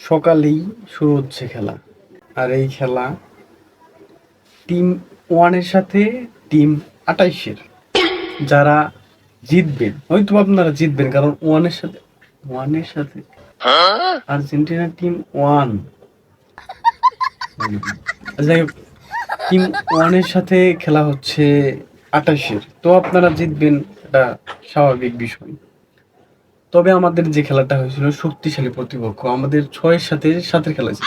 সকালেই শুরু হচ্ছে খেলা। আর এই খেলা টিম 1 এর সাথে টিম 28 এর। যারা জিতবেন, হয়তো আপনারা জিতবেন কারণ 1 এর সাথে আর্জেন্টিনা টিম 1। যাই হোক, টিম 1 এর সাথে খেলা হচ্ছে 28 এর। তো আপনারা জিতবেন, এটা স্বাভাবিক বিষয়। তবে আমাদের যে খেলাটা হয়েছিল শক্তিশালী প্রতিপক্ষ, আমাদের 6 এর সাথে 7 এর খেলা হয়েছে।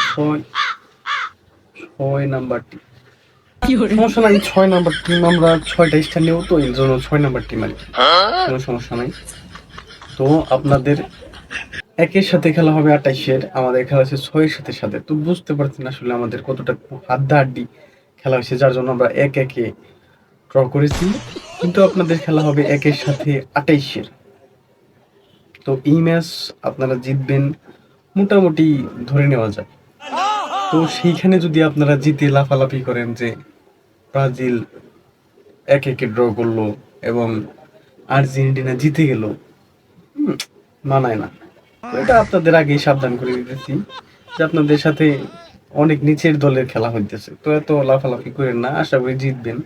6 নাম্বার টিম। সমস্যা নাই, 6 নাম্বার টিম, আমরা 6টা স্টার নেব, তো এই জন্য 6 নাম্বার টিম আর কি, কোনো সমস্যা নাই। তো আপনাদের 1 এর সাথে খেলা হবে 28 এর, আমাদের খেলা হচ্ছে 6 এর সাথে 7 এর। তো বুঝতে পারছেন আসলে আমাদের কতটা হাড্ডাহাড্ডি খেলা হয়েছে, যার জন্য আমরা 1-1 ড্র করেছি। কিন্তু আপনাদের খেলা হবে 1 এর সাথে 28 এর। তো এই ম্যাচ আপনারা জিতবেন মোটামুটি ধরে নেওয়া যায়। তো সেইখানে যদি আপনারা জিতে লাফালাফি করেন যে ব্রাজিল 1-1 ড্র করলো এবং আর্জেন্টিনা জিতে গেল, মানায় না। তো এটা আপনাদের আগেই সাবধান করে দিতেছি যে আপনাদের সাথে অনেক নিচের দলের খেলা হইতেছে, তো এত লাফালাফি করেন না, আশা করি জিতবেন।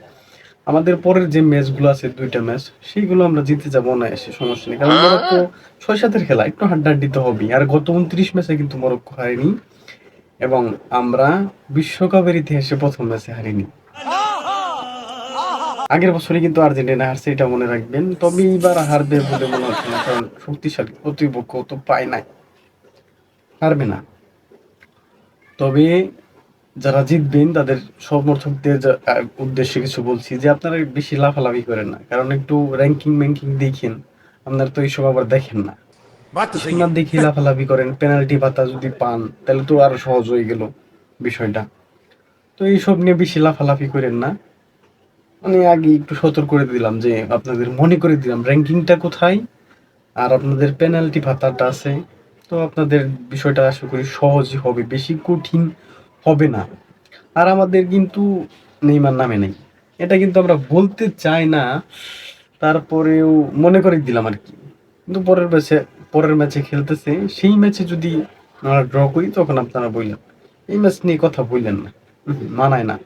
আমাদের পরের যে ম্যাচগুলো আছে 2টা ম্যাচ, সেইগুলো আমরা জিতে যাবো অনায়াসে, সমস্যা নেই। কারণ মরক্কো 6-7 খেলা, একটু হাড্ডাহাড্ডি তো হবেই। আর গত 29 ম্যাচে কিন্তু মরক্কো হারেনি, এবং আমরা বিশ্বকাপের ইতিহাসে প্রথম ম্যাচে হারিনি। আগের বছরই কিন্তু আর্জেন্টিনা হারছে, এটা মনে রাখবেন। তবে এবার হারবে বলে মনে হচ্ছে না, কারণ শক্তিশালী প্রতিপক্ষ তো পায় নাই, হারবে না। তবে যারা জিতবেন তাদের সমর্থকদের উদ্দেশ্যে কিছু বলছি যে আপনারা বেশি লাফালাফি করেন না, কারণ একটু র্যাঙ্কিং ম্যাঙ্কিং দেখেন, আপনারা তো এইসব আবার দেখেন না। এসব না দেখে লাফালাফি করেন, পেনাল্টি পাতা যদি পান তাহলে তো আরো সহজ হয়ে গেল বিষয়টা। তো এইসব নিয়ে বেশি লাফালাফি করেন না। মানে আগে একটু সতর্ক করে দিলাম, যে আপনাদের মনে করে দিলাম র্যাঙ্কিংটা কোথায়, আর আপনাদের পেনাল্টি ভাতাটা আছে। তো আপনাদের বিষয়টা আশা করি সহজই হবে, বেশি কঠিন হবে না। আর আমাদের কিন্তু নেইমার নামে নেই, এটা কিন্তু আমরা বলতে চাই না, তারপরেও মনে করে দিলাম আর কি। কিন্তু পরের ম্যাচে খেলতেছে, সেই ম্যাচে যদি আমরা ড্র করি তখন আপনারা বললেন এই ম্যাচ নিয়ে কথা বললেন না, মানায় না।